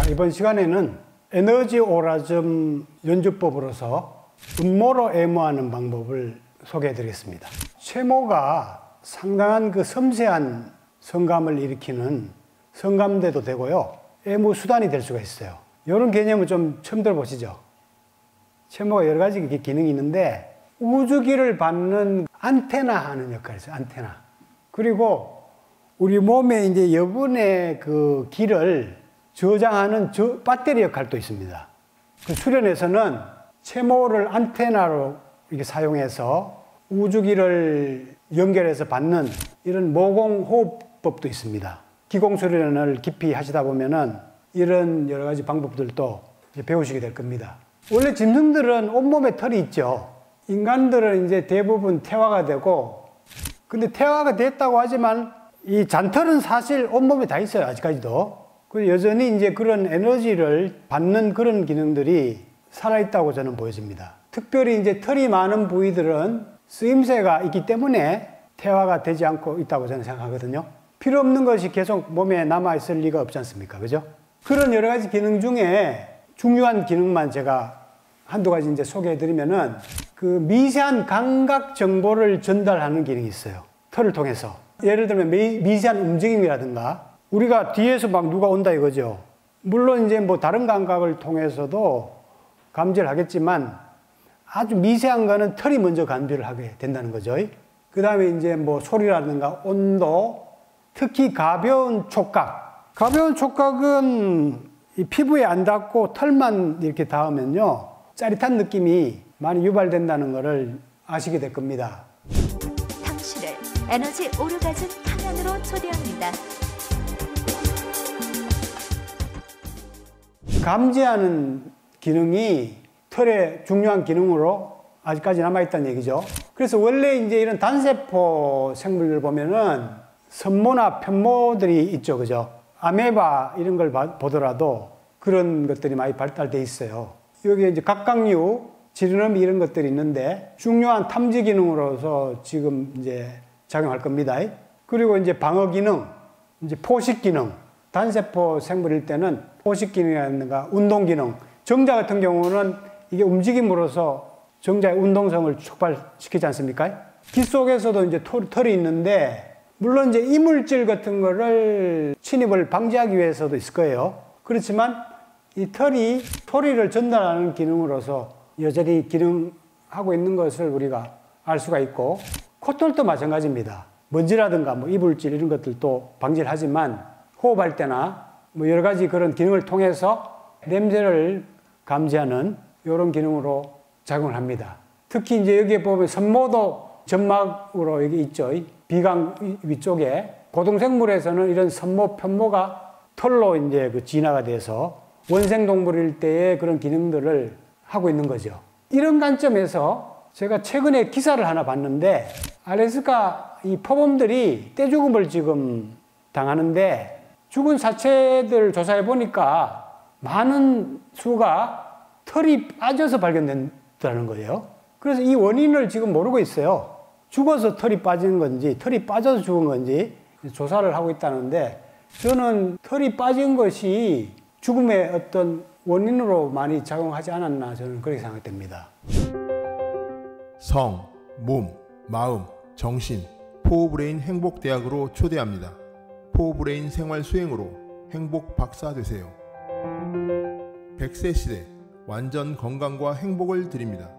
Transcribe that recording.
이번 시간에는 에너지 오라즘 연주법으로서 음모로 애무하는 방법을 소개해 드리겠습니다. 채모가 상당한 그 섬세한 성감을 일으키는 성감대도 되고요, 애무 수단이 될 수가 있어요. 이런 개념을 좀 처음 들어보시죠? 채모가 여러 가지 기능이 있는데, 우주기를 받는 안테나 하는 역할이 있어요. 안테나. 그리고 우리 몸에 이제 여분의 그 기를 저장하는 배터리 역할도 있습니다. 그 수련에서는 채모를 안테나로 이렇게 사용해서 우주기를 연결해서 받는 이런 모공호흡법도 있습니다. 기공수련을 깊이 하시다 보면은 이런 여러 가지 방법들도 배우시게 될 겁니다. 원래 짐승들은 온몸에 털이 있죠. 인간들은 이제 대부분 태화가 되고, 근데 태화가 됐다고 하지만 이 잔털은 사실 온몸에 다 있어요. 아직까지도. 여전히 이제 그런 에너지를 받는 그런 기능들이 살아있다고 저는 보여집니다. 특별히 이제 털이 많은 부위들은 쓰임새가 있기 때문에 태화가 되지 않고 있다고 저는 생각하거든요. 필요 없는 것이 계속 몸에 남아있을 리가 없지 않습니까? 그죠? 그런 여러 가지 기능 중에 중요한 기능만 제가 한두 가지 이제 소개해드리면은, 그 미세한 감각 정보를 전달하는 기능이 있어요. 털을 통해서. 예를 들면 미세한 움직임이라든가, 우리가 뒤에서 막 누가 온다 이거죠. 물론 이제 뭐 다른 감각을 통해서도 감지를 하겠지만, 아주 미세한 거는 털이 먼저 감지를 하게 된다는 거죠. 그 다음에 이제 뭐 소리라든가 온도, 특히 가벼운 촉각. 가벼운 촉각은 이 피부에 안 닿고 털만 이렇게 닿으면요, 짜릿한 느낌이 많이 유발된다는 것을 아시게 될 겁니다. 당신을 에너지 오르가즘 탕양으로 초대합니다. 감지하는 기능이 털의 중요한 기능으로 아직까지 남아있다는 얘기죠. 그래서 원래 이제 이런 단세포 생물들 보면은 선모나 편모들이 있죠. 그죠? 아메바 이런 걸 보더라도 그런 것들이 많이 발달돼 있어요. 여기에 이제 각각류, 지르너미 이런 것들이 있는데 중요한 탐지 기능으로서 지금 이제 작용할 겁니다. 그리고 이제 방어 기능, 이제 포식 기능, 단세포 생물일 때는 포식 기능이라든가 운동 기능, 정자 같은 경우는 이게 움직임으로써 정자의 운동성을 촉발시키지 않습니까? 귀 속에서도 이제 털이 있는데, 물론 이제 이물질 같은 거를 침입을 방지하기 위해서도 있을 거예요. 그렇지만 이 털이 소리를 전달하는 기능으로서 여전히 기능하고 있는 것을 우리가 알 수가 있고, 콧털도 마찬가지입니다. 먼지라든가 뭐 이물질 이런 것들도 방지를 하지만 호흡할 때나 뭐 여러 가지 그런 기능을 통해서 냄새를 감지하는 이런 기능으로 작용을 합니다. 특히 이제 여기에 보면 선모도 점막으로 여기 있죠. 비강 위쪽에. 고등생물에서는 이런 선모, 편모가 털로 이제 그 진화가 돼서 원생동물일 때의 그런 기능들을 하고 있는 거죠. 이런 관점에서 제가 최근에 기사를 하나 봤는데, 알래스카 이 표범들이 떼죽음을 지금 당하는데, 죽은 사체들 조사해 보니까 많은 수가 털이 빠져서 발견된다는 거예요. 그래서 이 원인을 지금 모르고 있어요. 죽어서 털이 빠진 건지, 털이 빠져서 죽은 건지 조사를 하고 있다는데, 저는 털이 빠진 것이 죽음의 어떤 원인으로 많이 작용하지 않았나, 저는 그렇게 생각됩니다. 성, 몸, 마음, 정신, 포브레인 행복대학으로 초대합니다. 포브레인 생활 수행으로 행복 박사 되세요. 100세 시대 완전 건강과 행복을 드립니다.